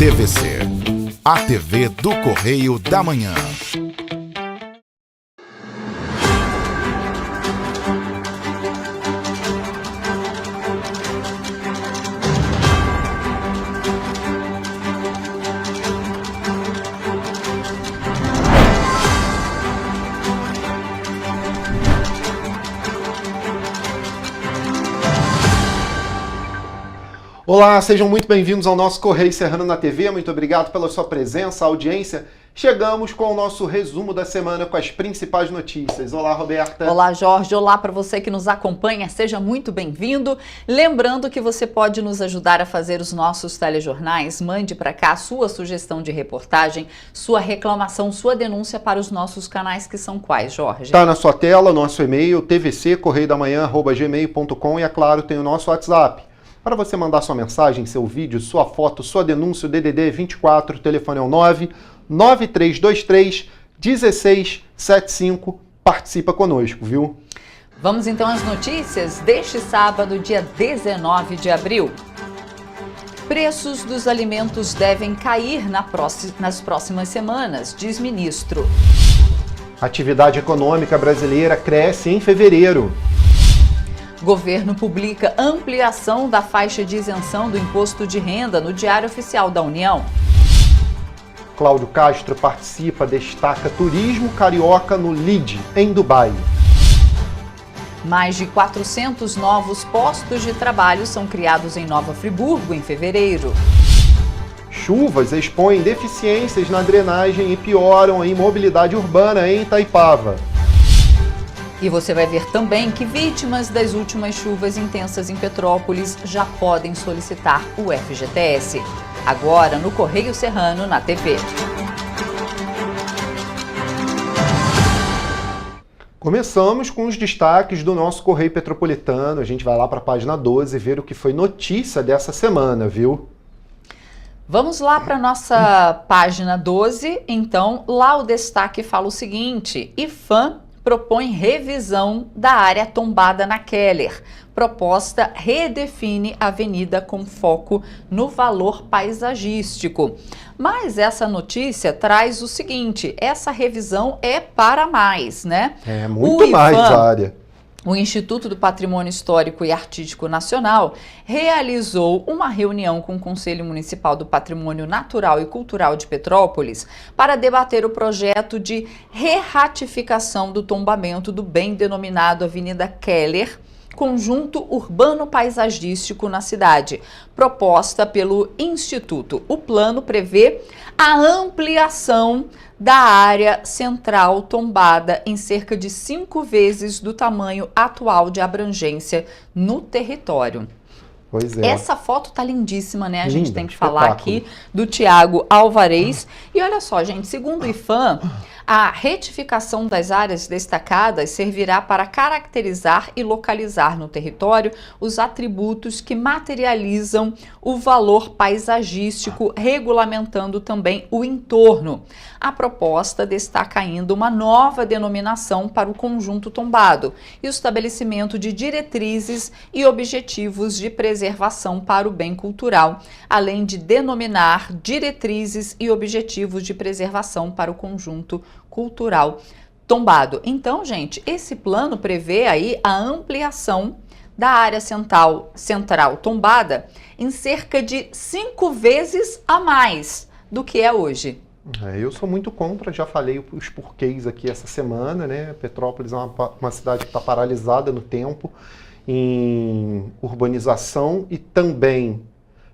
TVC, a TV do Correio da Manhã. Olá, sejam muito bem-vindos ao nosso Correio Serrano na TV. Muito obrigado pela sua presença, audiência. Chegamos com o nosso resumo da semana com as principais notícias. Olá, Roberta. Olá, Jorge. Olá para você que nos acompanha. Seja muito bem-vindo. Lembrando que você pode nos ajudar a fazer os nossos telejornais. Mande para cá a sua sugestão de reportagem, sua reclamação, sua denúncia para os nossos canais, que são quais, Jorge? Está na sua tela, nosso e-mail, tvccorreiodamanhã@gmail.com, e, é claro, tem o nosso WhatsApp. Para você mandar sua mensagem, seu vídeo, sua foto, sua denúncia, o DDD 24, o telefone é o 99323-1675. Participa conosco, viu? Vamos então às notícias deste sábado, dia 19 de abril. Preços dos alimentos devem cair nas próximas semanas, diz ministro. Atividade econômica brasileira cresce em fevereiro. Governo publica ampliação da faixa de isenção do imposto de renda no Diário Oficial da União. Cláudio Castro participa, destaca turismo carioca no LID, em Dubai. Mais de 400 novos postos de trabalho são criados em Nova Friburgo em fevereiro. Chuvas expõem deficiências na drenagem e pioram a imobilidade urbana em Itaipava. E você vai ver também que vítimas das últimas chuvas intensas em Petrópolis já podem solicitar o FGTS. Agora no Correio Serrano na TV. Começamos com os destaques do nosso Correio Petropolitano. A gente vai lá para a página 12 ver o que foi notícia dessa semana, viu? Vamos lá para a nossa página 12. Então, lá o destaque fala o seguinte: IPHAN propõe revisão da área tombada na Keller. Proposta redefine a avenida com foco no valor paisagístico. Mas essa notícia traz o seguinte: essa revisão é para mais, né? É muito mais a área. O Instituto do Patrimônio Histórico e Artístico Nacional realizou uma reunião com o Conselho Municipal do Patrimônio Natural e Cultural de Petrópolis para debater o projeto de re-ratificação do tombamento do bem denominado Avenida Keller, conjunto urbano paisagístico na cidade, proposta pelo Instituto. O plano prevê a ampliação da área central tombada em cerca de 5 vezes do tamanho atual de abrangência no território. Pois é. Essa foto tá lindíssima, né? A gente tem que espetáculo. falar aqui do Tiago Alvarez. E olha só, gente, segundo o IPHAN, a retificação das áreas destacadas servirá para caracterizar e localizar no território os atributos que materializam o valor paisagístico, regulamentando também o entorno. A proposta destaca ainda uma nova denominação para o conjunto tombado e o estabelecimento de diretrizes e objetivos de preservação para o bem cultural, além de denominar diretrizes e objetivos de preservação para o conjunto cultural tombado. Então, gente, esse plano prevê aí a ampliação da área central tombada em cerca de 5 vezes a mais do que é hoje. Eu sou muito contra, já falei os porquês aqui essa semana, né? Petrópolis é uma cidade que está paralisada no tempo, em urbanização e também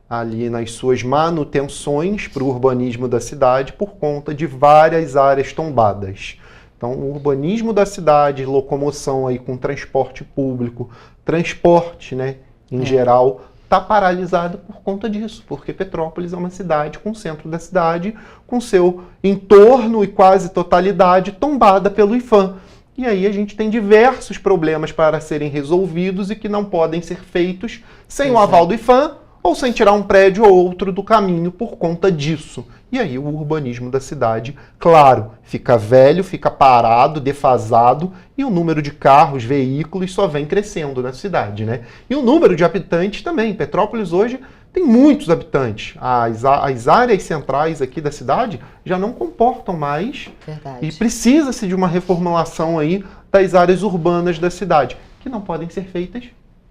ali nas suas manutenções para o urbanismo da cidade por conta de várias áreas tombadas. Então, o urbanismo da cidade, locomoção aí com transporte público, transporte, né, em geral, está paralisado por conta disso, porque Petrópolis é uma cidade com o centro da cidade, com seu entorno e quase totalidade tombada pelo IPHAN. E aí a gente tem diversos problemas para serem resolvidos e que não podem ser feitos sem o aval do IPHAN ou sem tirar um prédio ou outro do caminho por conta disso. E aí o urbanismo da cidade, claro, fica velho, fica parado, defasado, e o número de carros, veículos só vem crescendo na cidade, né? E o número de habitantes também. Petrópolis hoje tem muitos habitantes. As áreas centrais aqui da cidade já não comportam mais. Verdade. E precisa-se de uma reformulação aí das áreas urbanas da cidade, que não podem ser feitas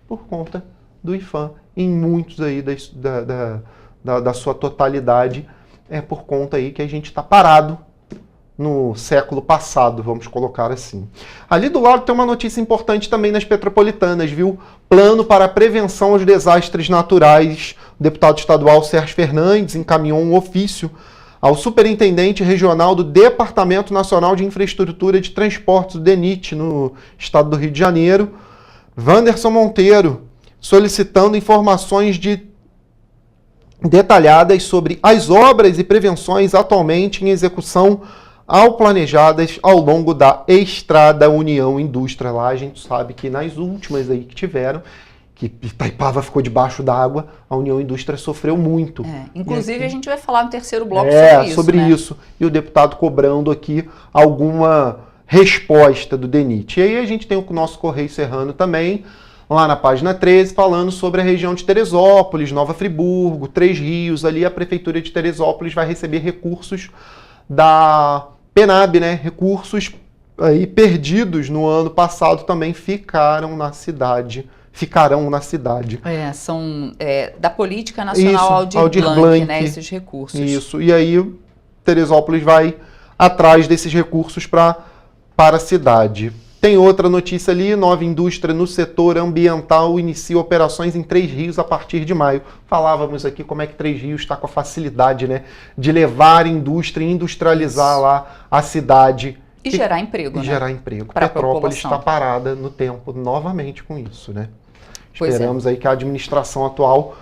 por conta do IPHAN, em muitos aí da sua totalidade, por conta aí que a gente está parado no século passado, vamos colocar assim. Ali do lado tem uma notícia importante também nas Petropolitanas, viu? Plano para a prevenção aos desastres naturais. O deputado estadual Sérgio Fernandes encaminhou um ofício ao superintendente regional do Departamento Nacional de Infraestrutura de Transportes, o DENIT, no estado do Rio de Janeiro, Wanderson Monteiro, solicitando informações detalhadas sobre as obras e prevenções atualmente em execução planejadas ao longo da Estrada União Indústria. Lá a gente sabe que nas últimas aí que tiveram, que Itaipava ficou debaixo d'água, a União Indústria sofreu muito. Inclusive a gente vai falar no terceiro bloco sobre isso. E o deputado cobrando aqui alguma resposta do DENIT. E aí a gente tem o nosso Correio Serrano também, lá na página 13, falando sobre a região de Teresópolis, Nova Friburgo, Três Rios. Ali a Prefeitura de Teresópolis vai receber recursos da PENAB, né? Recursos aí perdidos no ano passado também ficarão na cidade. São da Política Nacional Aldir Blanc, né? Esses recursos. Isso. E aí Teresópolis vai atrás desses recursos para a cidade. Tem outra notícia ali, Nova Indústria no setor ambiental inicia operações em Três Rios a partir de maio. Falávamos aqui como é que Três Rios está com a facilidade, né, de levar indústria e industrializar lá a cidade. E gerar emprego, né? Gerar emprego. Petrópolis está parada no tempo novamente com isso, né? Esperamos aí que a administração atual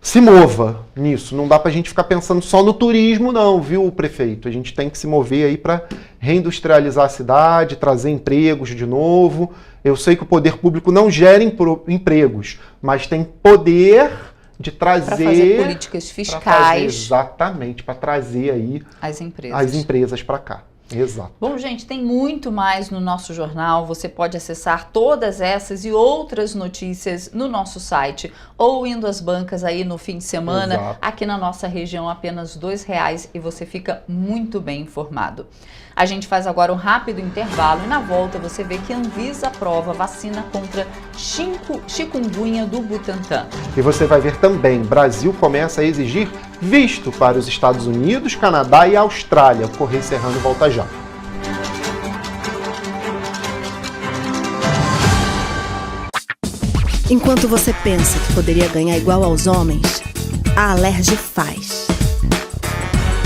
se mova nisso. Não dá para a gente ficar pensando só no turismo não, viu, prefeito? A gente tem que se mover aí para reindustrializar a cidade, trazer empregos de novo. Eu sei que o poder público não gera empregos, mas tem poder de trazer... Para fazer políticas fiscais. Exatamente, para trazer aí as empresas para cá. Exato. Bom, gente, tem muito mais no nosso jornal. Você pode acessar todas essas e outras notícias no nosso site ou indo às bancas aí no fim de semana. Exato. Aqui na nossa região, apenas R$2 e você fica muito bem informado. A gente faz agora um rápido intervalo e na volta você vê que a Anvisa aprova vacina contra chikungunya do Butantan. E você vai ver também, Brasil começa a exigir visto para os Estados Unidos, Canadá e Austrália. O Correio Serrano volta já. Enquanto você pensa que poderia ganhar igual aos homens, a Alerj faz.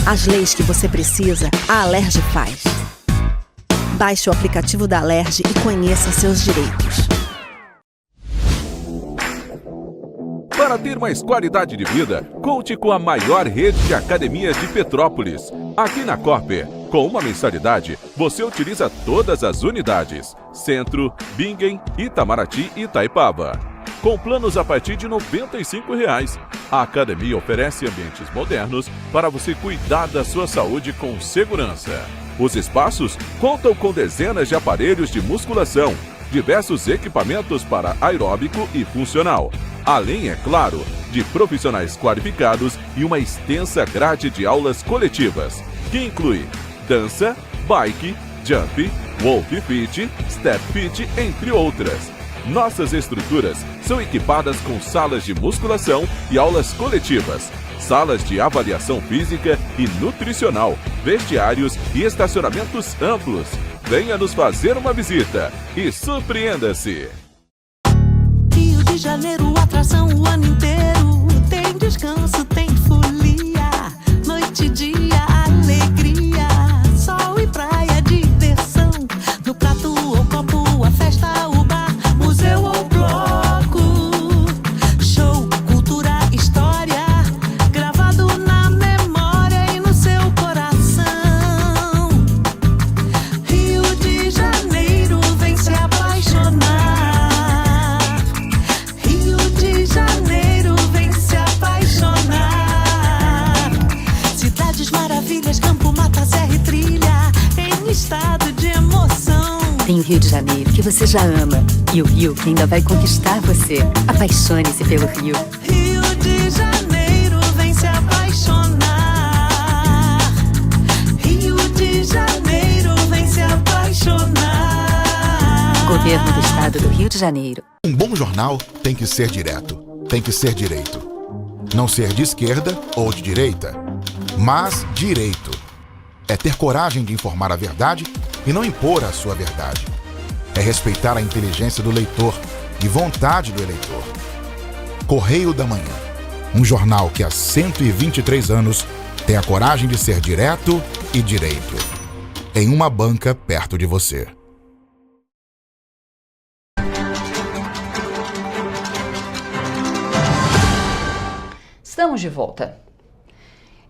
As leis que você precisa, a Alerj faz. Baixe o aplicativo da Alerj e conheça seus direitos. Para ter mais qualidade de vida, conte com a maior rede de academias de Petrópolis. Aqui na Corper, com uma mensalidade, você utiliza todas as unidades: Centro, Bingen, Itamaraty e Itaipava. Com planos a partir de R$ 95,00. A academia oferece ambientes modernos para você cuidar da sua saúde com segurança. Os espaços contam com dezenas de aparelhos de musculação, diversos equipamentos para aeróbico e funcional, além, é claro, de profissionais qualificados e uma extensa grade de aulas coletivas, que inclui dança, bike, jump, wolf fit, step fit, entre outras. Nossas estruturas são equipadas com salas de musculação e aulas coletivas, salas de avaliação física e nutricional, vestiários e estacionamentos amplos. Venha nos fazer uma visita e surpreenda-se! Rio de Janeiro, atração o ano inteiro. Tem descanso, tem folia, noite e dia, alegria, sol e praia, diversão. No prato ou copo, a festa, o bar, museu ou bloco. Show, cultura, história, gravado na memória e no seu coração. Rio de Janeiro, vem se apaixonar. Rio de Janeiro, vem se apaixonar. Cidades maravilhas, campo, mata, serra e trilha, em estado de emoção. Tem o Rio de Janeiro, que você já ama, e o Rio que ainda vai conquistar você. Apaixone-se pelo Rio. Rio de Janeiro. apaixonar. Rio de Janeiro vem se apaixonar. Governo do Estado do Rio de Janeiro. Um bom jornal tem que ser direto, tem que ser direito. Não ser de esquerda ou de direita, mas direito. É ter coragem de informar a verdade e não impor a sua verdade. É respeitar a inteligência do leitor e vontade do eleitor. Correio da Manhã, um jornal que há 123 anos tem a coragem de ser direto e direito. Em uma banca perto de você. Estamos de volta.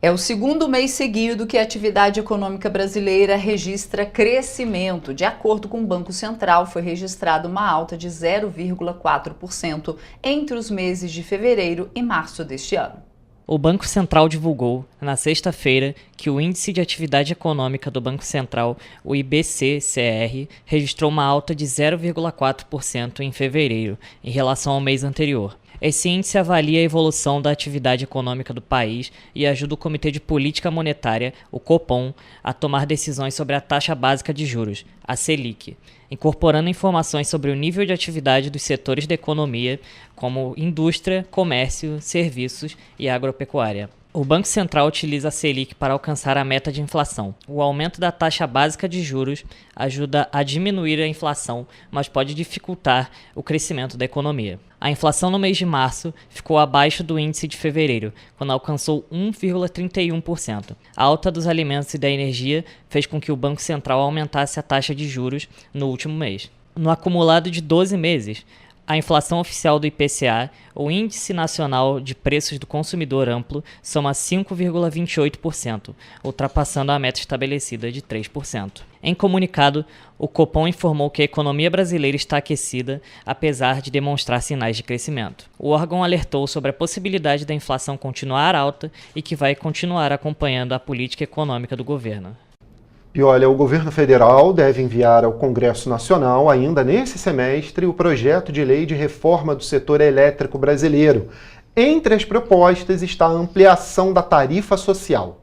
É o segundo mês seguido que a atividade econômica brasileira registra crescimento. De acordo com o Banco Central, foi registrada uma alta de 0,4% entre os meses de fevereiro e março deste ano. O Banco Central divulgou, na sexta-feira, que o Índice de Atividade Econômica do Banco Central, o IBC-CR, registrou uma alta de 0,4% em fevereiro, em relação ao mês anterior. Esse índice avalia a evolução da atividade econômica do país e ajuda o Comitê de Política Monetária, o Copom, a tomar decisões sobre a taxa básica de juros, a Selic, incorporando informações sobre o nível de atividade dos setores da economia, como indústria, comércio, serviços e agropecuária. O Banco Central utiliza a Selic para alcançar a meta de inflação. O aumento da taxa básica de juros ajuda a diminuir a inflação, mas pode dificultar o crescimento da economia. A inflação no mês de março ficou abaixo do índice de fevereiro, quando alcançou 1,31%. A alta dos alimentos e da energia fez com que o Banco Central aumentasse a taxa de juros no último mês. No acumulado de 12 meses, a inflação oficial do IPCA, o Índice Nacional de Preços do Consumidor Amplo, soma 5,28%, ultrapassando a meta estabelecida de 3%. Em comunicado, o Copom informou que a economia brasileira está aquecida, apesar de demonstrar sinais de crescimento. O órgão alertou sobre a possibilidade da inflação continuar alta e que vai continuar acompanhando a política econômica do governo. E olha, o governo federal deve enviar ao Congresso Nacional, ainda nesse semestre, o projeto de lei de reforma do setor elétrico brasileiro. Entre as propostas está a ampliação da tarifa social.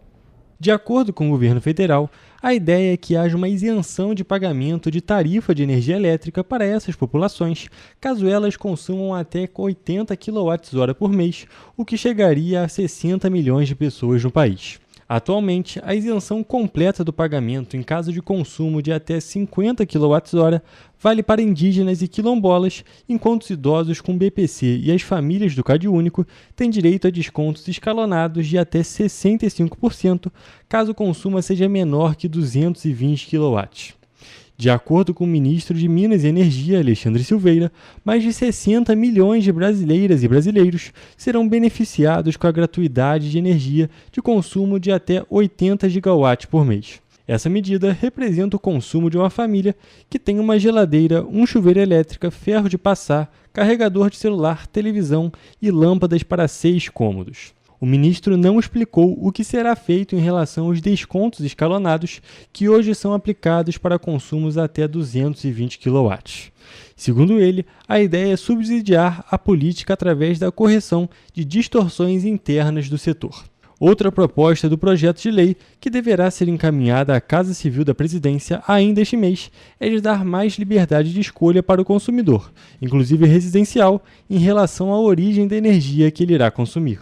De acordo com o governo federal, a ideia é que haja uma isenção de pagamento de tarifa de energia elétrica para essas populações, caso elas consumam até 80 kWh por mês, o que chegaria a 60 milhões de pessoas no país. Atualmente, a isenção completa do pagamento em caso de consumo de até 50 kWh vale para indígenas e quilombolas, enquanto os idosos com BPC e as famílias do CadÚnico têm direito a descontos escalonados de até 65%, caso o consumo seja menor que 220 kW. De acordo com o ministro de Minas e Energia, Alexandre Silveira, mais de 60 milhões de brasileiras e brasileiros serão beneficiados com a gratuidade de energia de consumo de até 80 gigawatts por mês. Essa medida representa o consumo de uma família que tem uma geladeira, um chuveiro elétrico, ferro de passar, carregador de celular, televisão e lâmpadas para 6 cômodos. O ministro não explicou o que será feito em relação aos descontos escalonados que hoje são aplicados para consumos até 220 kW. Segundo ele, a ideia é subsidiar a política através da correção de distorções internas do setor. Outra proposta do projeto de lei, que deverá ser encaminhada à Casa Civil da Presidência ainda este mês, é de dar mais liberdade de escolha para o consumidor, inclusive residencial, em relação à origem da energia que ele irá consumir.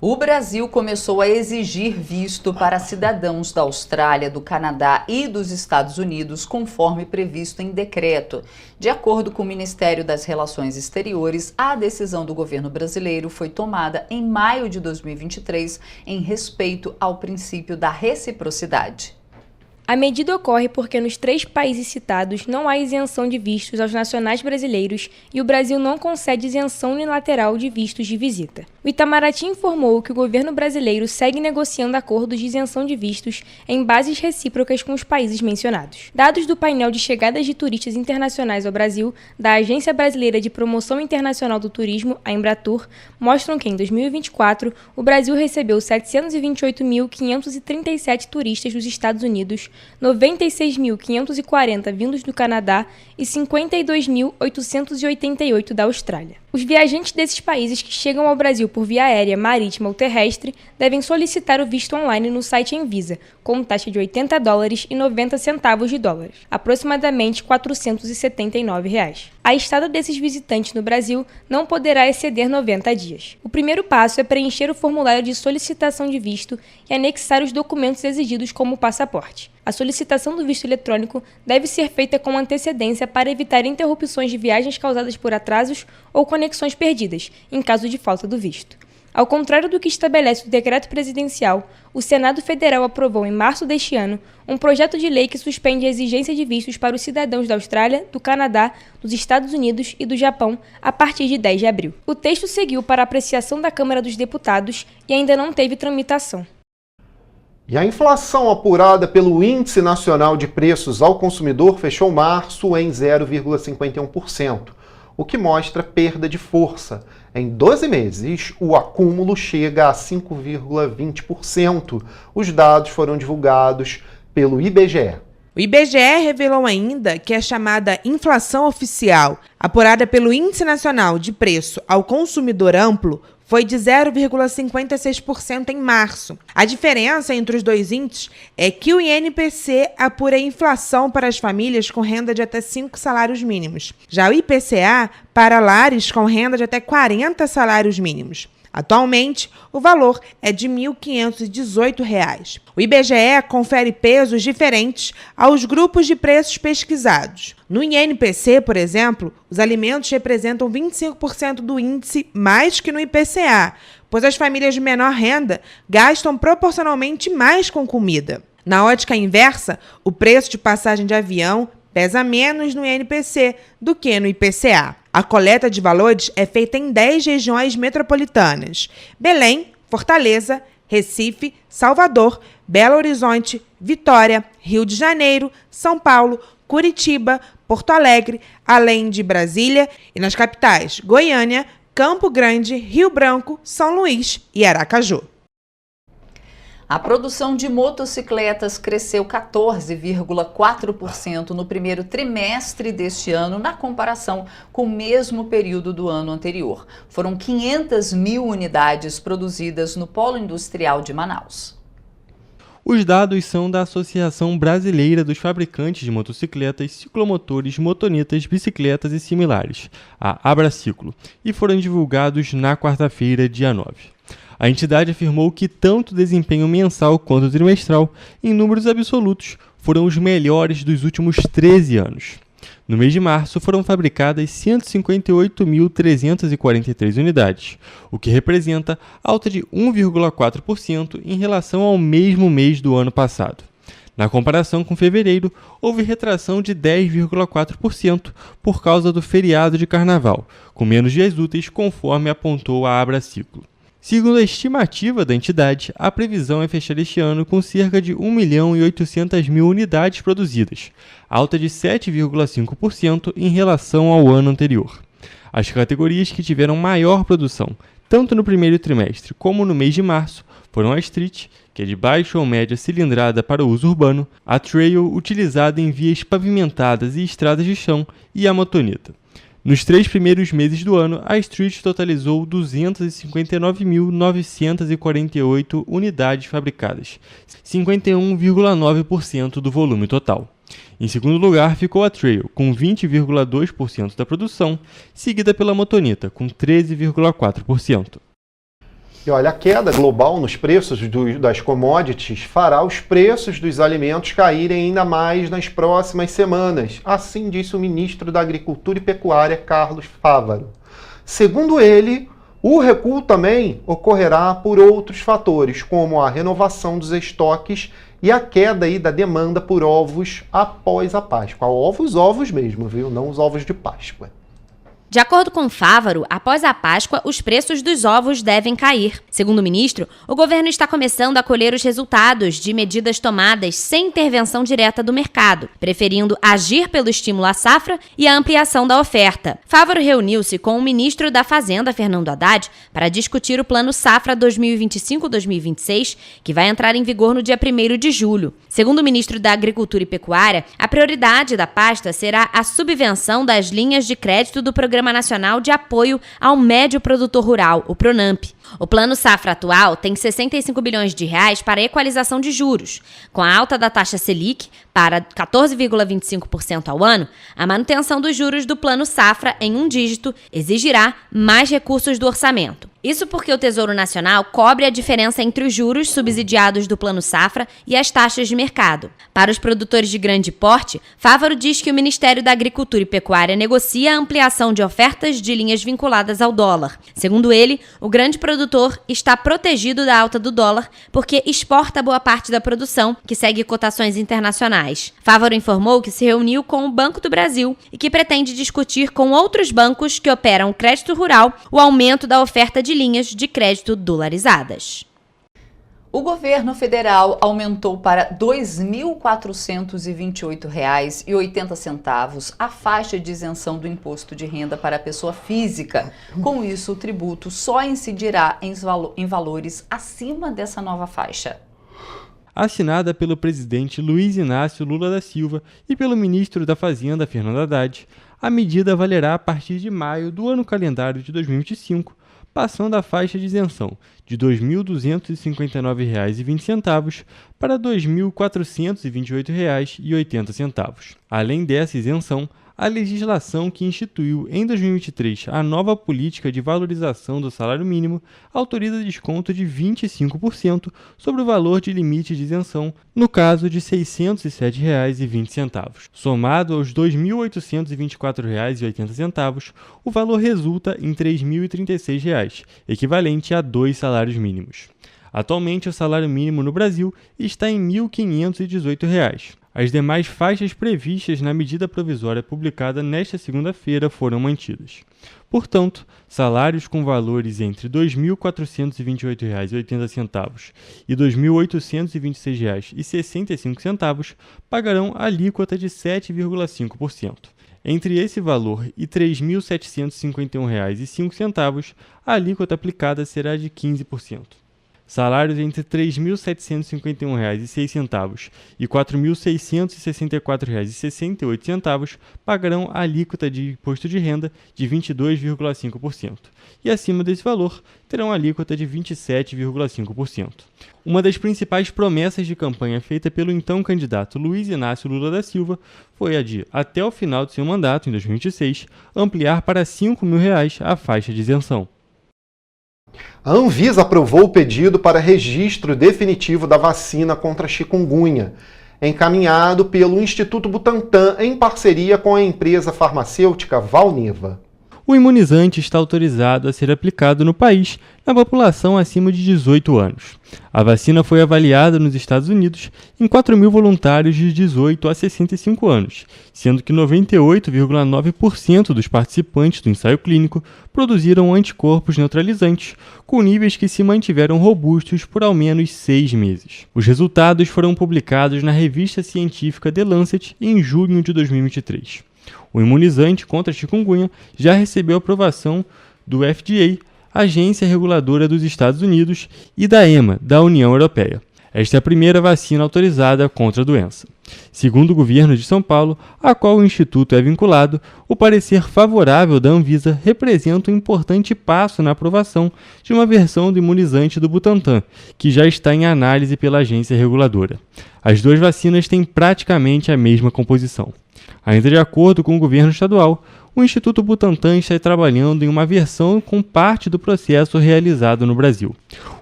O Brasil começou a exigir visto para cidadãos da Austrália, do Canadá e dos Estados Unidos, conforme previsto em decreto. De acordo com o Ministério das Relações Exteriores, a decisão do governo brasileiro foi tomada em maio de 2023, em respeito ao princípio da reciprocidade. A medida ocorre porque nos 3 países citados não há isenção de vistos aos nacionais brasileiros e o Brasil não concede isenção unilateral de vistos de visita. O Itamaraty informou que o governo brasileiro segue negociando acordos de isenção de vistos em bases recíprocas com os países mencionados. Dados do painel de chegadas de turistas internacionais ao Brasil, da Agência Brasileira de Promoção Internacional do Turismo, a Embratur, mostram que em 2024 o Brasil recebeu 728.537 turistas dos Estados Unidos, 96.540 vindos do Canadá e 52.888 da Austrália. Os viajantes desses países que chegam ao Brasil por via aérea, marítima ou terrestre devem solicitar o visto online no site Anvisa, com taxa de $80 e 90 centavos de dólar, aproximadamente R$ 479. A estada desses visitantes no Brasil não poderá exceder 90 dias. O primeiro passo é preencher o formulário de solicitação de visto e anexar os documentos exigidos como o passaporte. A solicitação do visto eletrônico deve ser feita com antecedência para evitar interrupções de viagens causadas por atrasos ou conexões perdidas, em caso de falta do visto. Ao contrário do que estabelece o decreto presidencial, o Senado Federal aprovou em março deste ano um projeto de lei que suspende a exigência de vistos para os cidadãos da Austrália, do Canadá, dos Estados Unidos e do Japão a partir de 10 de abril. O texto seguiu para apreciação da Câmara dos Deputados e ainda não teve tramitação. E a inflação apurada pelo Índice Nacional de Preços ao Consumidor fechou março em 0,51%, o que mostra perda de força. Em 12 meses, o acúmulo chega a 5,20%. Os dados foram divulgados pelo IBGE. O IBGE revelou ainda que a chamada inflação oficial, apurada pelo Índice Nacional de Preço ao Consumidor Amplo, foi de 0,56% em março. A diferença entre os dois índices é que o INPC apura a inflação para as famílias com renda de até 5 salários mínimos. Já o IPCA para lares com renda de até 40 salários mínimos. Atualmente, o valor é de R$ 1.518. O IBGE confere pesos diferentes aos grupos de preços pesquisados. No INPC, por exemplo, os alimentos representam 25% do índice mais que no IPCA, pois as famílias de menor renda gastam proporcionalmente mais com comida. Na ótica inversa, o preço de passagem de avião pesa menos no INPC do que no IPCA. A coleta de valores é feita em 10 regiões metropolitanas: Belém, Fortaleza, Recife, Salvador, Belo Horizonte, Vitória, Rio de Janeiro, São Paulo, Curitiba, Porto Alegre, além de Brasília, e nas capitais Goiânia, Campo Grande, Rio Branco, São Luís e Aracaju. A produção de motocicletas cresceu 14,4% no primeiro trimestre deste ano, na comparação com o mesmo período do ano anterior. Foram 500 mil unidades produzidas no Polo Industrial de Manaus. Os dados são da Associação Brasileira dos Fabricantes de Motocicletas, Ciclomotores, Motonetas, Bicicletas e similares, a Abraciclo, e foram divulgados na quarta-feira, dia 9. A entidade afirmou que tanto o desempenho mensal quanto o trimestral, em números absolutos, foram os melhores dos últimos 13 anos. No mês de março, foram fabricadas 158.343 unidades, o que representa alta de 1,4% em relação ao mesmo mês do ano passado. Na comparação com fevereiro, houve retração de 10,4% por causa do feriado de carnaval, com menos dias úteis, conforme apontou a Abraciclo. Segundo a estimativa da entidade, a previsão é fechar este ano com cerca de 1.800.000 unidades produzidas, alta de 7,5% em relação ao ano anterior. As categorias que tiveram maior produção, tanto no primeiro trimestre como no mês de março, foram a Street, que é de baixa ou média cilindrada para uso urbano, a Trail, utilizada em vias pavimentadas e estradas de chão, e a Motoneta. Nos 3 primeiros meses do ano, a Street totalizou 259.948 unidades fabricadas, 51,9% do volume total. Em segundo lugar ficou a Trail, com 20,2% da produção, seguida pela Motoneta, com 13,4%. E olha, a queda global nos preços das commodities fará os preços dos alimentos caírem ainda mais nas próximas semanas. Assim disse o ministro da Agricultura e Pecuária, Carlos Fávaro. Segundo ele, o recuo também ocorrerá por outros fatores, como a renovação dos estoques e a queda aí da demanda por ovos após a Páscoa. Ovos mesmo, viu? Não os ovos de Páscoa. De acordo com Fávaro, após a Páscoa, os preços dos ovos devem cair. Segundo o ministro, o governo está começando a colher os resultados de medidas tomadas sem intervenção direta do mercado, preferindo agir pelo estímulo à safra e a ampliação da oferta. Fávaro reuniu-se com o ministro da Fazenda, Fernando Haddad, para discutir o Plano Safra 2025-2026, que vai entrar em vigor no dia 1º de julho. Segundo o ministro da Agricultura e Pecuária, a prioridade da pasta será a subvenção das linhas de crédito do Programa Programa Nacional de Apoio ao Médio Produtor Rural, o PRONAMP. O Plano Safra atual tem 65 bilhões de reais para equalização de juros. Com a alta da taxa Selic para 14,25% ao ano, a manutenção dos juros do Plano Safra em um dígito exigirá mais recursos do orçamento. Isso porque o Tesouro Nacional cobre a diferença entre os juros subsidiados do Plano Safra e as taxas de mercado. Para os produtores de grande porte, Fávaro diz que o Ministério da Agricultura e Pecuária negocia a ampliação de ofertas de linhas vinculadas ao dólar. Segundo ele, o grande produtor está protegido da alta do dólar porque exporta boa parte da produção, que segue cotações internacionais. Fávaro informou que se reuniu com o Banco do Brasil e que pretende discutir com outros bancos que operam crédito rural o aumento da oferta de linhas de crédito dolarizadas. O governo federal aumentou para R$ 2.428,80 a faixa de isenção do imposto de renda para a pessoa física. Com isso, o tributo só incidirá em valores acima dessa nova faixa. Assinada pelo presidente Luiz Inácio Lula da Silva e pelo ministro da Fazenda, Fernando Haddad, a medida valerá a partir de maio do ano calendário de 2025, passando a faixa de isenção de R$ 2.259,20 para R$ 2.428,80. Além dessa isenção, a legislação que instituiu em 2023 a nova política de valorização do salário mínimo autoriza desconto de 25% sobre o valor de limite de isenção, no caso de R$ 607,20. Somado aos R$ 2.824,80, o valor resulta em R$ 3.036, equivalente a 2 salários mínimos. Atualmente, o salário mínimo no Brasil está em R$ 1.518. As demais faixas previstas na medida provisória publicada nesta segunda-feira foram mantidas. Portanto, salários com valores entre R$ 2.428,80 e R$ 2.826,65 pagarão alíquota de 7,5%. Entre esse valor e R$ 3.751,05, a alíquota aplicada será de 15%. Salários entre R$ 3.751,06 e R$ 4.664,68 pagarão a alíquota de imposto de renda de 22,5%. E acima desse valor, terão a alíquota de 27,5%. Uma das principais promessas de campanha feita pelo então candidato Luiz Inácio Lula da Silva foi a de, até o final de seu mandato, em 2026, ampliar para R$ 5.000 a faixa de isenção. A Anvisa aprovou o pedido para registro definitivo da vacina contra a chikungunya, encaminhado pelo Instituto Butantan em parceria com a empresa farmacêutica Valneva. O imunizante está autorizado a ser aplicado no país na população acima de 18 anos. A vacina foi avaliada nos Estados Unidos em 4.000 voluntários de 18 a 65 anos, sendo que 98,9% dos participantes do ensaio clínico produziram anticorpos neutralizantes, com níveis que se mantiveram robustos por ao menos 6 meses. Os resultados foram publicados na revista científica The Lancet em junho de 2023. O imunizante contra a chikungunya já recebeu aprovação do FDA, agência reguladora dos Estados Unidos, e da EMA, da União Europeia. Esta é a primeira vacina autorizada contra a doença. Segundo o governo de São Paulo, a qual o Instituto é vinculado, o parecer favorável da Anvisa representa um importante passo na aprovação de uma versão do imunizante do Butantan, que já está em análise pela agência reguladora. As duas vacinas têm praticamente a mesma composição. Ainda de acordo com o governo estadual, o Instituto Butantan está trabalhando em uma versão com parte do processo realizado no Brasil.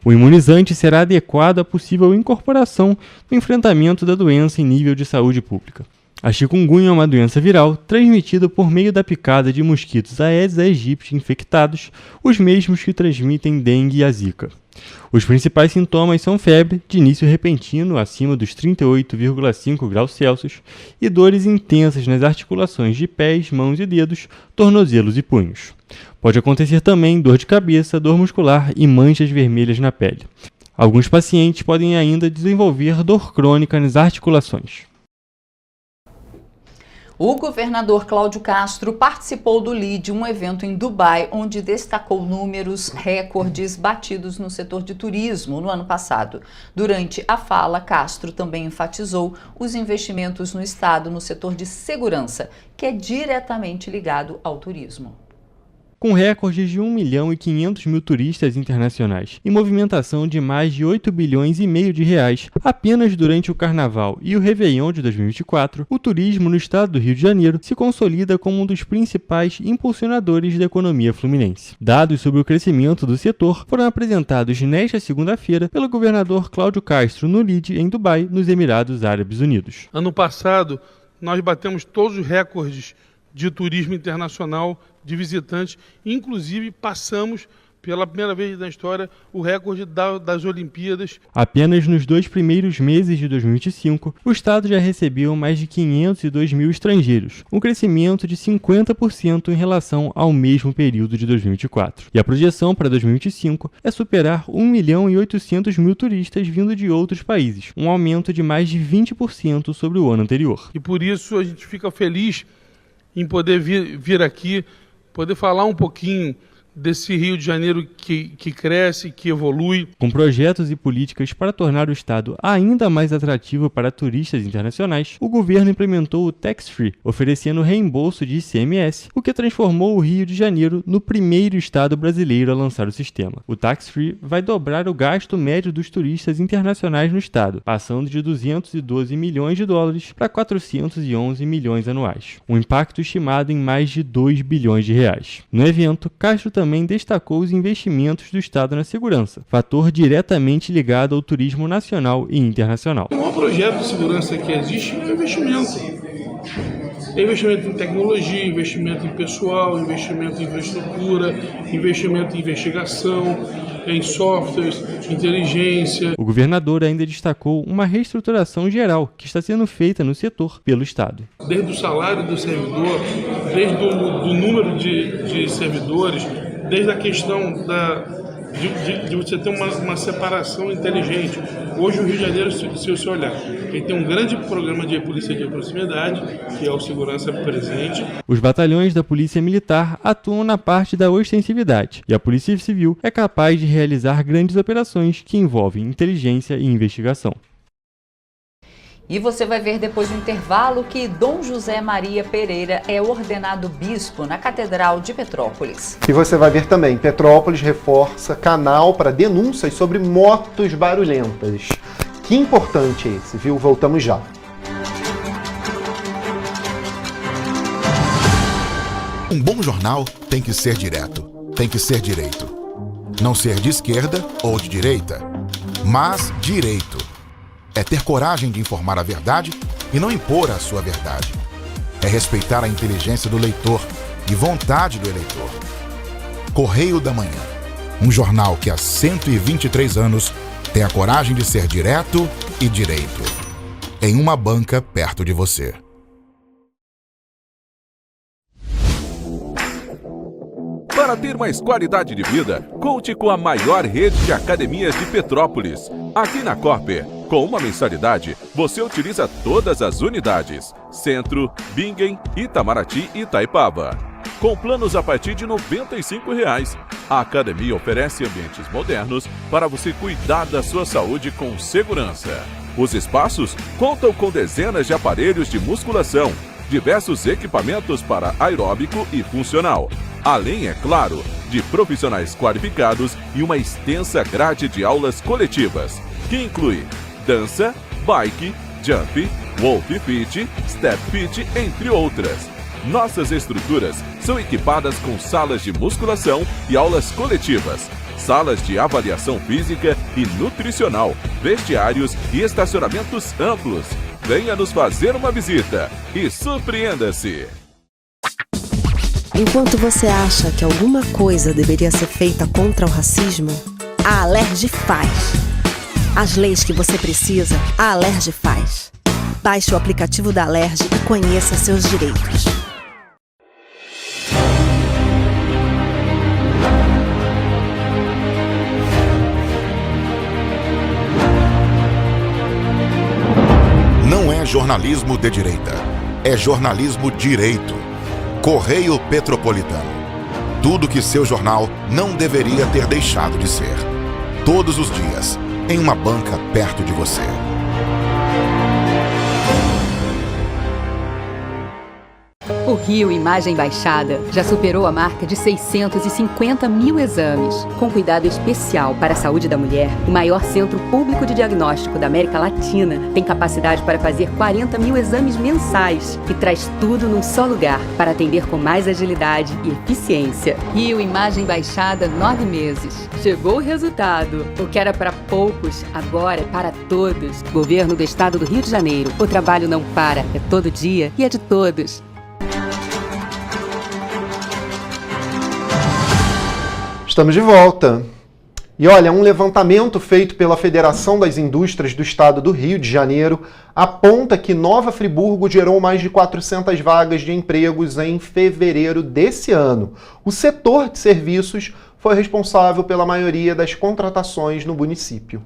O imunizante será adequado à possível incorporação no enfrentamento da doença em nível de saúde pública. A chikungunya é uma doença viral transmitida por meio da picada de mosquitos Aedes aegypti infectados, os mesmos que transmitem dengue e a zika. Os principais sintomas são febre, de início repentino acima dos 38,5 graus Celsius, e dores intensas nas articulações de pés, mãos e dedos, tornozelos e punhos. Pode acontecer também dor de cabeça, dor muscular e manchas vermelhas na pele. Alguns pacientes podem ainda desenvolver dor crônica nas articulações. O governador Cláudio Castro participou do LEAD, um evento em Dubai, onde destacou números recordes batidos no setor de turismo no ano passado. Durante a fala, Castro também enfatizou os investimentos no estado no setor de segurança, que é diretamente ligado ao turismo. com recordes de 1.500.000 turistas internacionais e movimentação de mais de 8 bilhões e meio de reais apenas durante o Carnaval e o Réveillon de 2024, o turismo no estado do Rio de Janeiro se consolida como um dos principais impulsionadores da economia fluminense. Dados sobre o crescimento do setor foram apresentados nesta segunda-feira pelo governador Cláudio Castro no LID, em Dubai, nos Emirados Árabes Unidos. Ano passado, nós batemos todos os recordes de turismo internacional de visitantes, inclusive passamos pela primeira vez na história o recorde das Olimpíadas. Apenas nos 2 primeiros meses de 2025, o estado já recebeu mais de 502 mil estrangeiros, um crescimento de 50% em relação ao mesmo período de 2024. E a projeção para 2025 é superar 1.800.000 turistas vindo de outros países, um aumento de mais de 20% sobre o ano anterior. E por isso a gente fica feliz em poder vir aqui, poder falar um pouquinho desse Rio de Janeiro que cresce, que evolui. Com projetos e políticas para tornar o estado ainda mais atrativo para turistas internacionais, o governo implementou o Tax Free, oferecendo reembolso de ICMS, o que transformou o Rio de Janeiro no primeiro estado brasileiro a lançar o sistema. O Tax Free vai dobrar o gasto médio dos turistas internacionais no estado, passando de 212 milhões de dólares para 411 milhões anuais, um impacto estimado em mais de 2 bilhões de reais. No evento, Castro também destacou os investimentos do Estado na segurança, fator diretamente ligado ao turismo nacional e internacional. O maior projeto de segurança que existe é investimento. É investimento em tecnologia, investimento em pessoal, investimento em infraestrutura, investimento em investigação, em softwares, inteligência. O governador ainda destacou uma reestruturação geral que está sendo feita no setor pelo Estado. Desde o salário do servidor, desde do número de servidores, desde a questão de você ter uma separação inteligente. Hoje o Rio de Janeiro, se você olhar, ele tem um grande programa de polícia de proximidade, que é o Segurança Presente. Os batalhões da Polícia Militar atuam na parte da ostensividade, e a Polícia Civil é capaz de realizar grandes operações que envolvem inteligência e investigação. E você vai ver depois do intervalo que Dom José Maria Pereira é ordenado bispo na Catedral de Petrópolis. E você vai ver também, Petrópolis reforça canal para denúncias sobre motos barulhentas. Que importante esse, viu? Voltamos já. Um bom jornal tem que ser direto, tem que ser direito. Não ser de esquerda ou de direita, mas direito. É ter coragem de informar a verdade e não impor a sua verdade. É respeitar a inteligência do leitor e vontade do eleitor. Correio da Manhã, um jornal que há 123 anos tem a coragem de ser direto e direito. Em uma banca perto de você. Para ter mais qualidade de vida, conte com a maior rede de academias de Petrópolis. Aqui na Corper, com uma mensalidade, você utiliza todas as unidades: Centro, Bingen, Itamaraty e Itaipava. Com planos a partir de R$ 95,00. A academia oferece ambientes modernos para você cuidar da sua saúde com segurança. Os espaços contam com dezenas de aparelhos de musculação, diversos equipamentos para aeróbico e funcional, além, é claro, de profissionais qualificados e uma extensa grade de aulas coletivas, que inclui dança, bike, jump, wolf fit, step fit, entre outras. Nossas estruturas são equipadas com salas de musculação e aulas coletivas, salas de avaliação física e nutricional, vestiários e estacionamentos amplos. Venha nos fazer uma visita e surpreenda-se! Enquanto você acha que alguma coisa deveria ser feita contra o racismo, a Alerj faz. As leis que você precisa, a Alerj faz. Baixe o aplicativo da Alerj e conheça seus direitos. Não é jornalismo de direita, é jornalismo direito. Correio Petropolitano. Tudo que seu jornal não deveria ter deixado de ser. Todos os dias, em uma banca perto de você. O Rio Imagem Baixada já superou a marca de 650 mil exames. Com cuidado especial para a saúde da mulher, o maior centro público de diagnóstico da América Latina tem capacidade para fazer 40 mil exames mensais e traz tudo num só lugar para atender com mais agilidade e eficiência. Rio Imagem Baixada, 9 meses. Chegou o resultado. O que era para poucos, agora é para todos. Governo do Estado do Rio de Janeiro. O trabalho não para, é todo dia e é de todos. Estamos de volta. E olha, um levantamento feito pela Federação das Indústrias do Estado do Rio de Janeiro aponta que Nova Friburgo gerou mais de 400 vagas de empregos em fevereiro desse ano. O setor de serviços foi responsável pela maioria das contratações no município.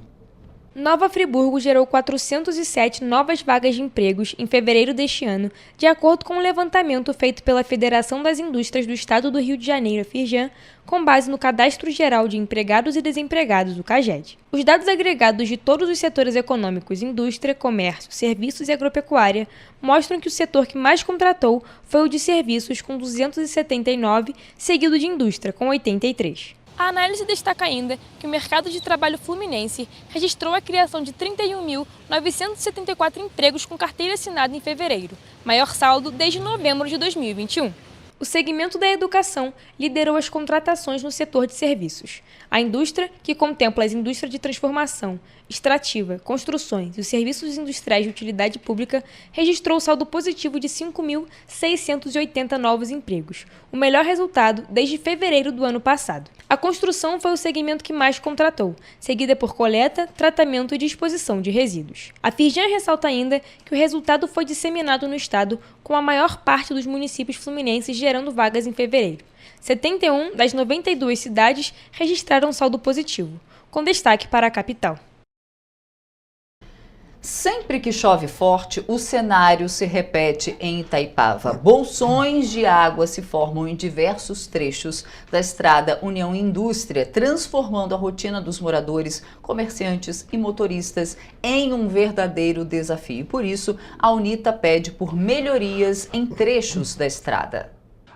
Nova Friburgo gerou 407 novas vagas de empregos em fevereiro deste ano, de acordo com um levantamento feito pela Federação das Indústrias do Estado do Rio de Janeiro, a FIRJAN, com base no Cadastro Geral de Empregados e Desempregados, o CAGED. Os dados agregados de todos os setores econômicos, indústria, comércio, serviços e agropecuária, mostram que o setor que mais contratou foi o de serviços, com 279, seguido de indústria, com 83. A análise destaca ainda que o mercado de trabalho fluminense registrou a criação de 31.974 empregos com carteira assinada em fevereiro, maior saldo desde novembro de 2021. O segmento da educação liderou as contratações no setor de serviços. A indústria, que contempla as indústrias de transformação, extrativa, construções e os serviços industriais de utilidade pública, registrou saldo positivo de 5.680 novos empregos, o melhor resultado desde fevereiro do ano passado. A construção foi o segmento que mais contratou, seguida por coleta, tratamento e disposição de resíduos. A FIRJAN ressalta ainda que o resultado foi disseminado no estado, com a maior parte dos municípios fluminenses gerando vagas em fevereiro. 71 das 92 cidades registraram saldo positivo, com destaque para a capital. Sempre que chove forte, o cenário se repete em Itaipava. Bolsões de água se formam em diversos trechos da estrada União Indústria, transformando a rotina dos moradores, comerciantes e motoristas em um verdadeiro desafio. Por isso, a UNITA pede por melhorias em trechos da estrada.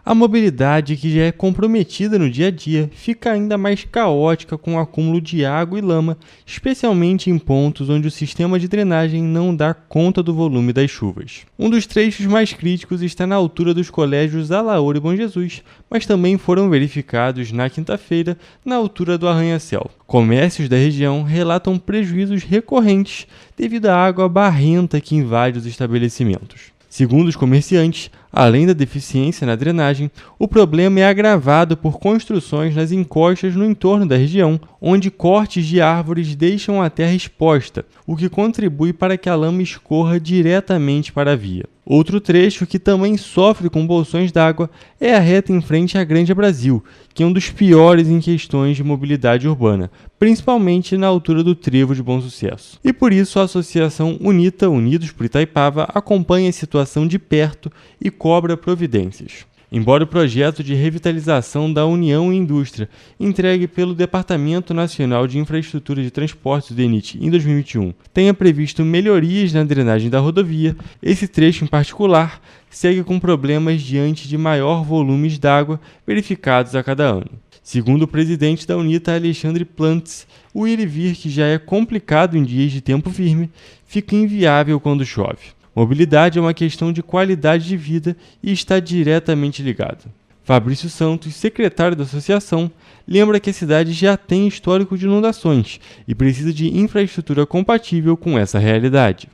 A mobilidade, que já é comprometida no dia a dia, fica ainda mais caótica com o acúmulo de água e lama, especialmente em pontos onde o sistema de drenagem não dá conta do volume das chuvas. Um dos trechos mais críticos está na altura dos colégios Alaouro e Bom Jesus, mas também foram verificados na quinta-feira na altura do Arranha-Céu. Comércios da região relatam prejuízos recorrentes devido à água barrenta que invade os estabelecimentos. Segundo os comerciantes, além da deficiência na drenagem, o problema é agravado por construções nas encostas no entorno da região, onde cortes de árvores deixam a terra exposta, o que contribui para que a lama escorra diretamente para a via. Outro trecho que também sofre com bolsões d'água é a reta em frente à Grande Brasil, que é um dos piores em questões de mobilidade urbana, principalmente na altura do Trevo de Bom Sucesso. E por isso a Associação UNITA, Unidos por Itaipava, acompanha a situação de perto e cobra providências. Embora o projeto de revitalização da União e Indústria, entregue pelo Departamento Nacional de Infraestrutura de Transportes, o DENIT, em 2021, tenha previsto melhorias na drenagem da rodovia, esse trecho em particular segue com problemas diante de maior volumes d'água verificados a cada ano. Segundo o presidente da UNITA, Alexandre Plantes, o ir e vir, que já é complicado em dias de tempo firme, fica inviável quando chove. Mobilidade é uma questão de qualidade de vida e está diretamente ligado. Fabrício Santos, secretário da associação, lembra que a cidade já tem histórico de inundações e precisa de infraestrutura compatível com essa realidade.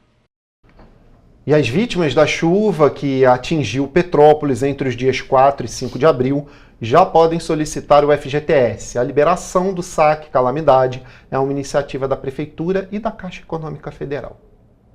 E as vítimas da chuva que atingiu Petrópolis entre os dias 4 e 5 de abril já podem solicitar o FGTS. A liberação do saque calamidade é uma iniciativa da Prefeitura e da Caixa Econômica Federal.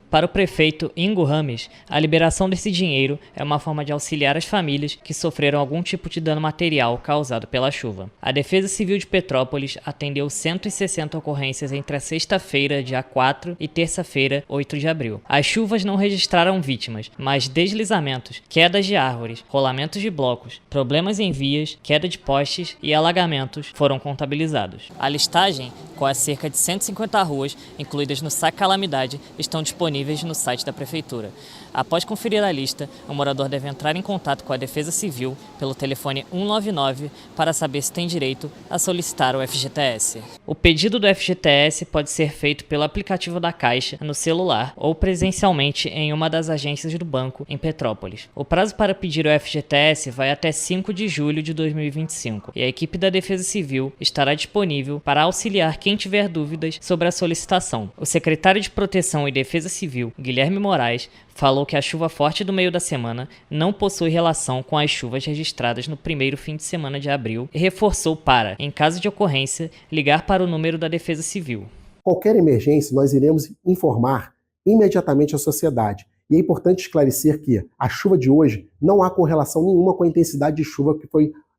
Para o prefeito Ingo Rames, a liberação desse dinheiro é uma forma de auxiliar as famílias que sofreram algum tipo de dano material causado pela chuva. A Defesa Civil de Petrópolis atendeu 160 ocorrências entre a sexta-feira, dia 4, e terça-feira, 8 de abril. As chuvas não registraram vítimas, mas deslizamentos, quedas de árvores, rolamentos de blocos, problemas em vias, queda de postes e alagamentos foram contabilizados. A listagem, com as cerca de 150 ruas incluídas no saque calamidade, estão disponíveis disponíveis no site da Prefeitura. Após conferir a lista, o morador deve entrar em contato com a Defesa Civil pelo telefone 199 para saber se tem direito a solicitar o FGTS. O pedido do FGTS pode ser feito pelo aplicativo da Caixa no celular ou presencialmente em uma das agências do banco em Petrópolis. O prazo para pedir o FGTS vai até 5 de julho de 2025 e a equipe da Defesa Civil estará disponível para auxiliar quem tiver dúvidas sobre a solicitação. O secretário de Proteção e Defesa Civil, Guilherme Moraes, falou que a chuva forte do meio da semana não possui relação com as chuvas registradas no primeiro fim de semana de abril e reforçou para, em caso de ocorrência, ligar para o número da Defesa Civil. Qualquer emergência, nós iremos informar imediatamente a sociedade. E é importante esclarecer que a chuva de hoje não há correlação nenhuma com a intensidade de chuva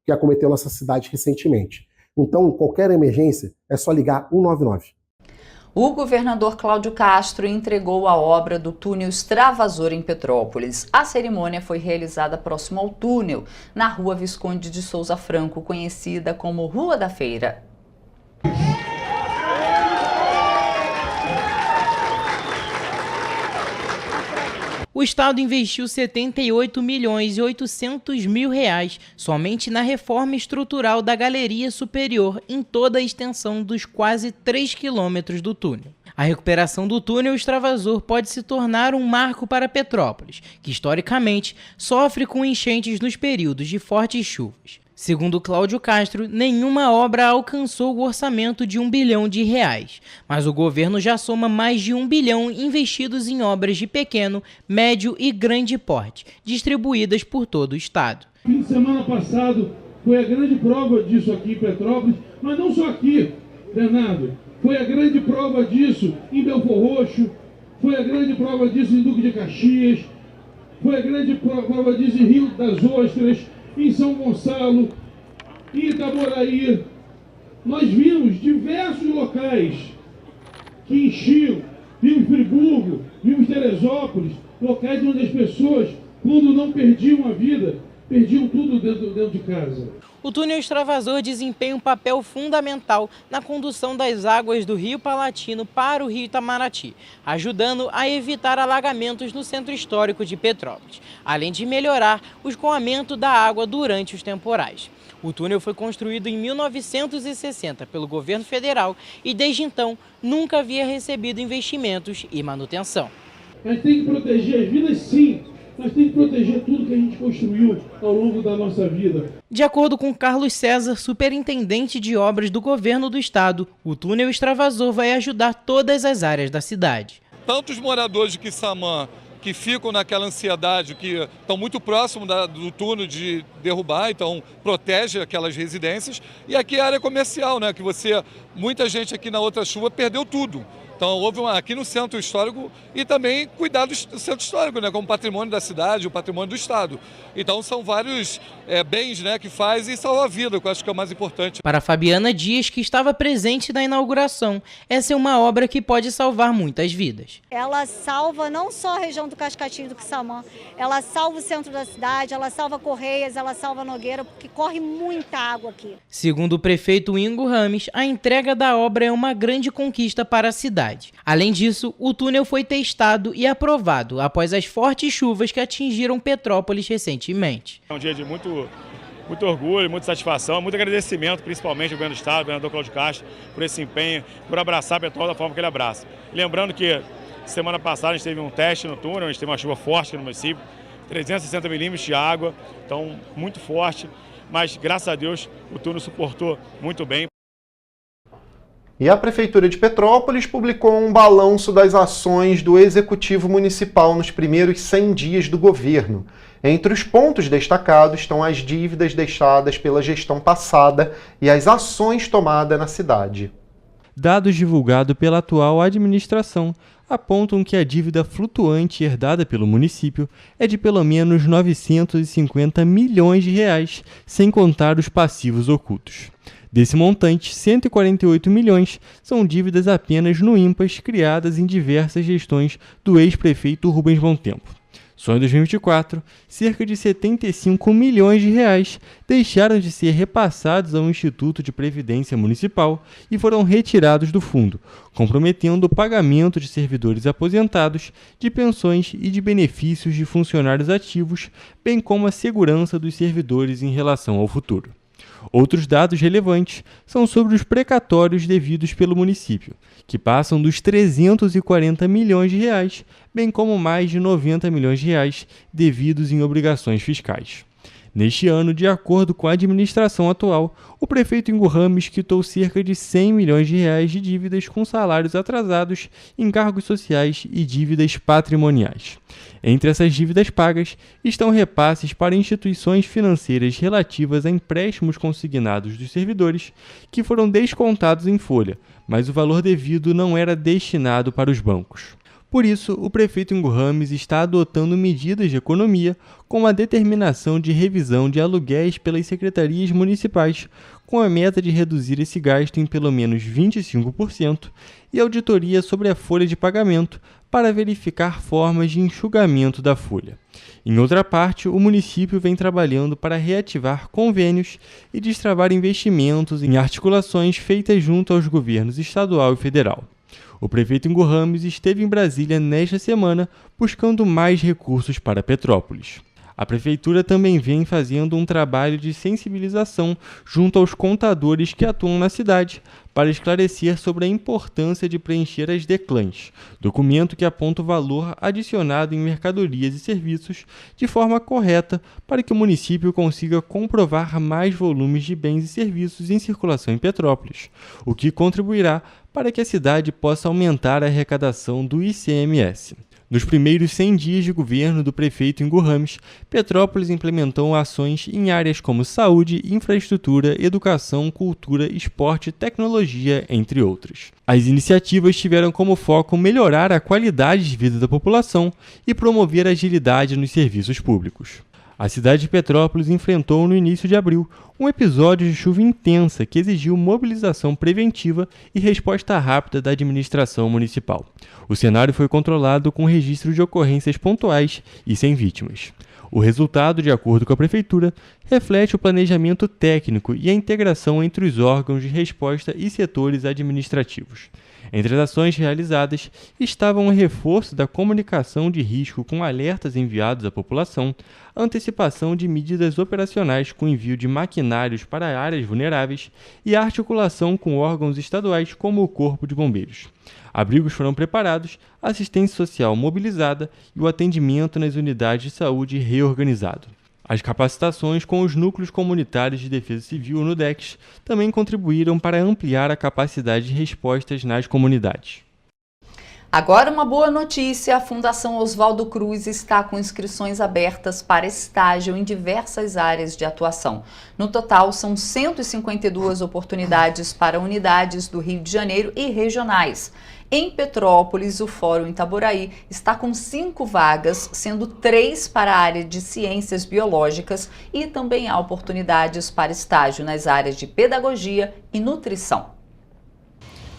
que acometeu nossa cidade recentemente. Então, qualquer emergência, é só ligar 199. O governador Cláudio Castro entregou a obra do túnel Extravasor em Petrópolis. A cerimônia foi realizada próximo ao túnel, na Rua Visconde de Souza Franco, conhecida como Rua da Feira. O Estado investiu R$ 78.800.000 somente na reforma estrutural da galeria superior em toda a extensão dos quase 3 quilômetros do túnel. A recuperação do túnel Extravasor pode se tornar um marco para Petrópolis, que historicamente sofre com enchentes nos períodos de fortes chuvas. Segundo Cláudio Castro, nenhuma obra alcançou o orçamento de R$1 bilhão, mas o governo já soma mais de R$1 bilhão investidos em obras de pequeno, médio e grande porte, distribuídas por todo o estado. Fim de semana passado foi a grande prova disso aqui em Petrópolis, mas não só aqui, Bernardo. Foi a grande prova disso em Belfor Roxo, foi a grande prova disso em Duque de Caxias, foi a grande prova disso em Rio das Ostras, em São Gonçalo, em Itaboraí. Nós vimos diversos locais que enchiam, vimos Friburgo, vimos Teresópolis, locais onde as pessoas, quando não perdiam a vida, perdiam tudo dentro de casa. O túnel Extravasor desempenha um papel fundamental na condução das águas do Rio Palatino para o Rio Itamaraty, ajudando a evitar alagamentos no centro histórico de Petrópolis, além de melhorar o escoamento da água durante os temporais. O túnel foi construído em 1960 pelo governo federal e, desde então, nunca havia recebido investimentos e manutenção. A gente tem que proteger as vidas, sim. Nós temos que proteger tudo que a gente construiu ao longo da nossa vida. De acordo com Carlos César, superintendente de obras do governo do estado, o túnel Extravasor vai ajudar todas as áreas da cidade. Tanto os moradores de Quissamã, que ficam naquela ansiedade, que estão muito próximo do túnel de derrubar, então protege aquelas residências. E aqui a área comercial, né, que muita gente aqui na outra chuva perdeu tudo. Então houve aqui no centro histórico e também cuidar do centro histórico, né, como patrimônio da cidade, o patrimônio do estado. Então são vários bens, né, que faz e salva a vida, que eu acho que é o mais importante. Para Fabiana Dias, que estava presente na inauguração, essa é uma obra que pode salvar muitas vidas. Ela salva não só a região do Cascatinho e do Quissamã, ela salva o centro da cidade, ela salva Correias, ela salva Nogueira, porque corre muita água aqui. Segundo o prefeito Ingo Rames, a entrega da obra é uma grande conquista para a cidade. Além disso, o túnel foi testado e aprovado após as fortes chuvas que atingiram Petrópolis recentemente. É um dia de muito orgulho, muita satisfação, muito agradecimento, principalmente ao governo do estado, ao governador Cláudio Castro, por esse empenho, por abraçar Petrópolis da forma que ele abraça. Lembrando que semana passada a gente teve um teste no túnel, a gente teve uma chuva forte aqui no município, 360 milímetros de água, então muito forte, mas graças a Deus o túnel suportou muito bem. E a Prefeitura de Petrópolis publicou um balanço das ações do Executivo Municipal nos primeiros 100 dias do governo. Entre os pontos destacados estão as dívidas deixadas pela gestão passada e as ações tomadas na cidade. Dados divulgados pela atual administração apontam que a dívida flutuante herdada pelo município é de pelo menos R$ 950 milhões, sem contar os passivos ocultos. Desse montante, 148 milhões são dívidas apenas no IMPAS criadas em diversas gestões do ex-prefeito Rubens Bom Tempo. Só em 2024, cerca de 75 milhões de reais deixaram de ser repassados ao Instituto de Previdência Municipal e foram retirados do fundo, comprometendo o pagamento de servidores aposentados, de pensões e de benefícios de funcionários ativos, bem como a segurança dos servidores em relação ao futuro. Outros dados relevantes são sobre os precatórios devidos pelo município, que passam dos 340 milhões de reais, bem como mais de 90 milhões de reais devidos em obrigações fiscais. Neste ano, de acordo com a administração atual, o prefeito Ingo Rames quitou cerca de 100 milhões de reais de dívidas com salários atrasados, encargos sociais e dívidas patrimoniais. Entre essas dívidas pagas estão repasses para instituições financeiras relativas a empréstimos consignados dos servidores, que foram descontados em folha, mas o valor devido não era destinado para os bancos. Por isso, o prefeito Ingo Rames está adotando medidas de economia, como a determinação de revisão de aluguéis pelas secretarias municipais, com a meta de reduzir esse gasto em pelo menos 25%, e auditoria sobre a folha de pagamento, para verificar formas de enxugamento da folha. Em outra parte, o município vem trabalhando para reativar convênios e destravar investimentos em articulações feitas junto aos governos estadual e federal. O prefeito Ingo Rames esteve em Brasília nesta semana buscando mais recursos para Petrópolis. A prefeitura também vem fazendo um trabalho de sensibilização junto aos contadores que atuam na cidade para esclarecer sobre a importância de preencher as DECLANs, documento que aponta o valor adicionado em mercadorias e serviços de forma correta para que o município consiga comprovar mais volumes de bens e serviços em circulação em Petrópolis, o que contribuirá para que a cidade possa aumentar a arrecadação do ICMS. Nos primeiros 100 dias de governo do prefeito Ingo Rames, Petrópolis implementou ações em áreas como saúde, infraestrutura, educação, cultura, esporte, tecnologia, entre outras. As iniciativas tiveram como foco melhorar a qualidade de vida da população e promover a agilidade nos serviços públicos. A cidade de Petrópolis enfrentou no início de abril um episódio de chuva intensa que exigiu mobilização preventiva e resposta rápida da administração municipal. O cenário foi controlado com registro de ocorrências pontuais e sem vítimas. O resultado, de acordo com a Prefeitura, reflete o planejamento técnico e a integração entre os órgãos de resposta e setores administrativos. Entre as ações realizadas estavam o reforço da comunicação de risco com alertas enviados à população, a antecipação de medidas operacionais com envio de maquinários para áreas vulneráveis e a articulação com órgãos estaduais como o Corpo de Bombeiros. Abrigos foram preparados, a assistência social mobilizada e o atendimento nas unidades de saúde reorganizado. As capacitações com os núcleos comunitários de defesa civil no DEX também contribuíram para ampliar a capacidade de respostas nas comunidades. Agora uma boa notícia, a Fundação Oswaldo Cruz está com inscrições abertas para estágio em diversas áreas de atuação. No total, são 152 oportunidades para unidades do Rio de Janeiro e regionais. Em Petrópolis, o Fórum Itaboraí está com 5 vagas, sendo 3 para a área de ciências biológicas e também há oportunidades para estágio nas áreas de pedagogia e nutrição.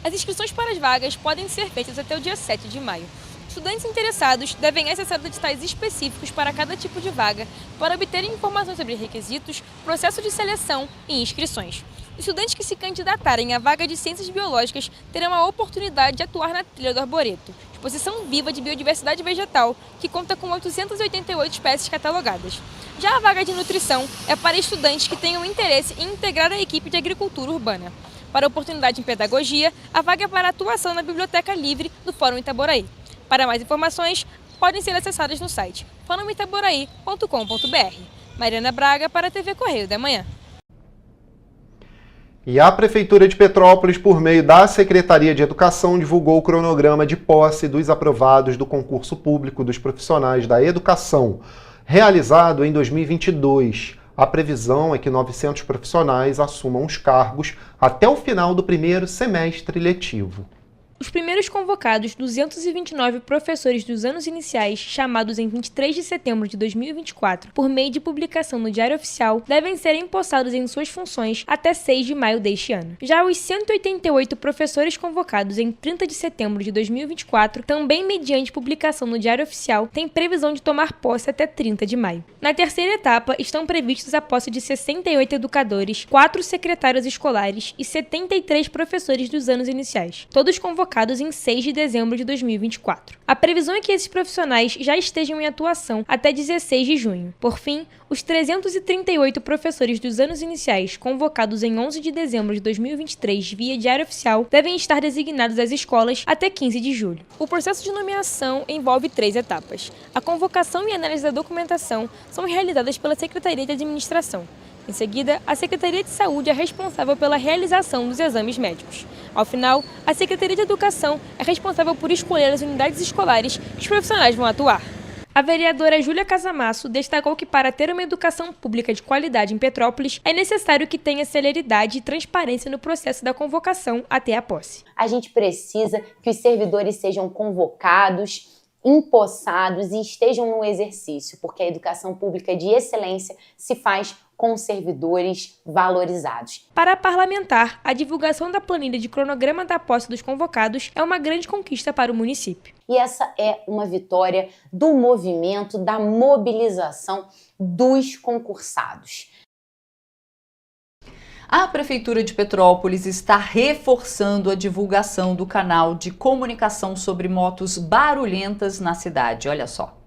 As inscrições para as vagas podem ser feitas até o dia 7 de maio. Estudantes interessados devem acessar editais específicos para cada tipo de vaga para obterem informações sobre requisitos, processo de seleção e inscrições. Estudantes que se candidatarem à vaga de Ciências Biológicas terão a oportunidade de atuar na Trilha do Arboreto, exposição viva de biodiversidade vegetal, que conta com 888 espécies catalogadas. Já a vaga de Nutrição é para estudantes que tenham interesse em integrar a equipe de agricultura urbana. Para a oportunidade em Pedagogia, a vaga é para atuação na Biblioteca Livre do Fórum Itaboraí. Para mais informações, podem ser acessadas no site forumitaboraí.com.br. Mariana Braga para a TV Correio da Manhã. E a Prefeitura de Petrópolis, por meio da Secretaria de Educação, divulgou o cronograma de posse dos aprovados do concurso público dos profissionais da educação, realizado em 2022. A previsão é que 900 profissionais assumam os cargos até o final do primeiro semestre letivo. Os primeiros convocados, 229 professores dos anos iniciais, chamados em 23 de setembro de 2024, por meio de publicação no Diário Oficial, devem ser empossados em suas funções até 6 de maio deste ano. Já os 188 professores convocados em 30 de setembro de 2024, também mediante publicação no Diário Oficial, têm previsão de tomar posse até 30 de maio. Na terceira etapa, estão previstos a posse de 68 educadores, 4 secretários escolares e 73 professores dos anos iniciais, todos convocados em 6 de dezembro de 2024. A previsão é que esses profissionais já estejam em atuação até 16 de junho. Por fim, os 338 professores dos anos iniciais convocados em 11 de dezembro de 2023 via Diário Oficial devem estar designados às escolas até 15 de julho. O processo de nomeação envolve 3 etapas. A convocação e análise da documentação são realizadas pela Secretaria de Administração. Em seguida, a Secretaria de Saúde é responsável pela realização dos exames médicos. Ao final, a Secretaria de Educação é responsável por escolher as unidades escolares que os profissionais vão atuar. A vereadora Júlia Casamasso destacou que para ter uma educação pública de qualidade em Petrópolis, é necessário que tenha celeridade e transparência no processo da convocação até a posse. A gente precisa que os servidores sejam convocados, empossados e estejam no exercício, porque a educação pública de excelência se faz com servidores valorizados. Para a parlamentar, a divulgação da planilha de cronograma da posse dos convocados é uma grande conquista para o município. E essa é uma vitória do movimento, da mobilização dos concursados. A Prefeitura de Petrópolis está reforçando a divulgação do canal de comunicação sobre motos barulhentas na cidade. Olha só.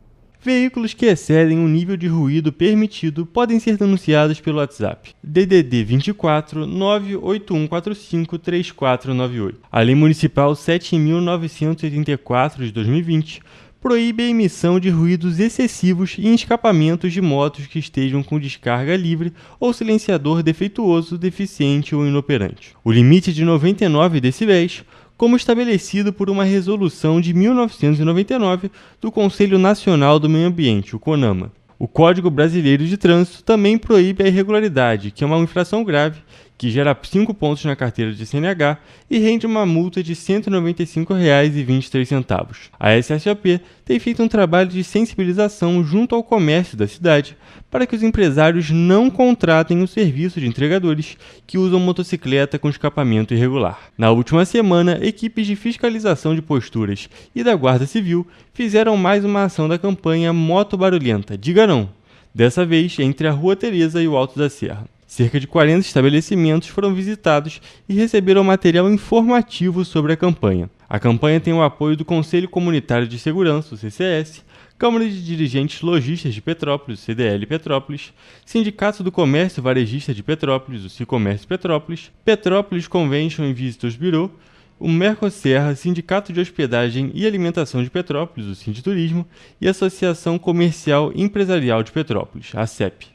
Veículos que excedem o nível de ruído permitido podem ser denunciados pelo WhatsApp DDD 24 98145 3498. A Lei Municipal 7.984 de 2020 proíbe a emissão de ruídos excessivos em escapamentos de motos que estejam com descarga livre ou silenciador defeituoso, deficiente ou inoperante. O limite de 99 decibéis, como estabelecido por uma resolução de 1999 do Conselho Nacional do Meio Ambiente, o CONAMA. O Código Brasileiro de Trânsito também proíbe a irregularidade, que é uma infração grave que gera 5 pontos na carteira de CNH e rende uma multa de R$ 195,23. A SSOP tem feito um trabalho de sensibilização junto ao comércio da cidade para que os empresários não contratem o serviço de entregadores que usam motocicleta com escapamento irregular. Na última semana, equipes de fiscalização de posturas e da Guarda Civil fizeram mais uma ação da campanha Moto Barulhenta, Diga Não, dessa vez entre a Rua Teresa e o Alto da Serra. Cerca de 40 estabelecimentos foram visitados e receberam material informativo sobre a campanha. A campanha tem o apoio do Conselho Comunitário de Segurança, o CCS, Câmara de Dirigentes Lojistas de Petrópolis, CDL Petrópolis, Sindicato do Comércio Varejista de Petrópolis, o Sicomércio Petrópolis, Petrópolis Convention and Visitors Bureau, o Mercoserra, Sindicato de Hospedagem e Alimentação de Petrópolis, o Sinditurismo, e a Associação Comercial e Empresarial de Petrópolis, a ACEP.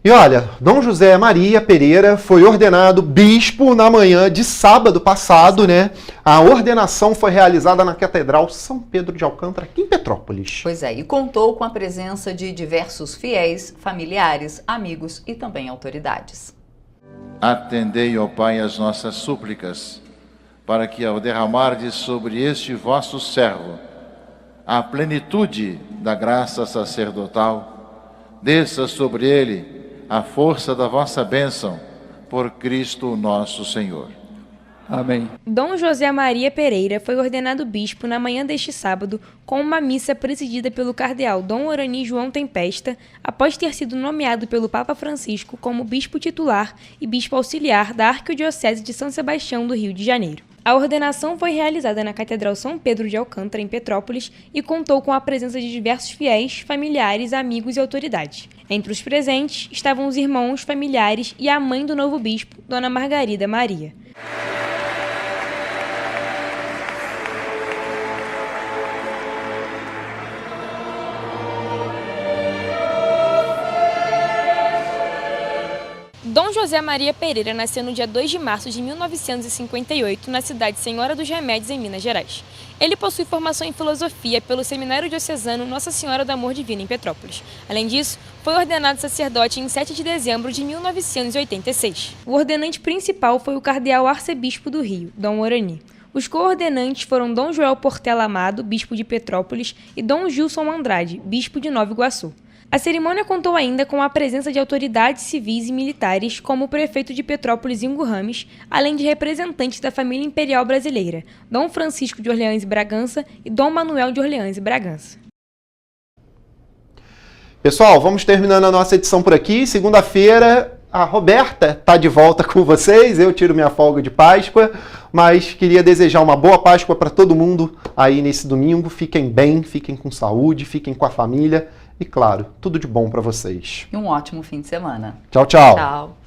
E olha, Dom José Maria Pereira foi ordenado bispo na manhã de sábado passado, né? A ordenação foi realizada na Catedral São Pedro de Alcântara, aqui em Petrópolis. Pois é, e contou com a presença de diversos fiéis, familiares, amigos e também autoridades. Atendei, ó Pai, as nossas súplicas, para que ao derramardes sobre este vosso servo a plenitude da graça sacerdotal, desça sobre ele a força da vossa bênção, por Cristo nosso Senhor. Amém. Dom José Maria Pereira foi ordenado bispo na manhã deste sábado, com uma missa presidida pelo cardeal Dom Orani João Tempesta, após ter sido nomeado pelo Papa Francisco como bispo titular e bispo auxiliar da Arquidiocese de São Sebastião do Rio de Janeiro. A ordenação foi realizada na Catedral São Pedro de Alcântara, em Petrópolis, e contou com a presença de diversos fiéis, familiares, amigos e autoridades. Entre os presentes estavam os irmãos, familiares e a mãe do novo bispo, Dona Margarida Maria. Dom José Maria Pereira nasceu no dia 2 de março de 1958, na cidade Senhora dos Remédios, em Minas Gerais. Ele possui formação em filosofia pelo Seminário Diocesano Nossa Senhora do Amor Divino, em Petrópolis. Além disso, foi ordenado sacerdote em 7 de dezembro de 1986. O ordenante principal foi o cardeal arcebispo do Rio, Dom Orani. O Os coordenantes foram Dom Joel Portela Amado, bispo de Petrópolis, e Dom Gilson Andrade, bispo de Nova Iguaçu. A cerimônia contou ainda com a presença de autoridades civis e militares, como o prefeito de Petrópolis, Ingo Rames, além de representantes da família imperial brasileira, Dom Francisco de Orleans e Bragança e Dom Manuel de Orleans e Bragança. Pessoal, vamos terminando a nossa edição por aqui. Segunda-feira, a Roberta está de volta com vocês. Eu tiro minha folga de Páscoa, mas queria desejar uma boa Páscoa para todo mundo aí nesse domingo. Fiquem bem, fiquem com saúde, fiquem com a família. E, claro, tudo de bom para vocês. E um ótimo fim de semana. Tchau, tchau. Tchau.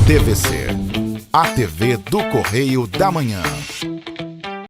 TVC, a TV do Correio da Manhã.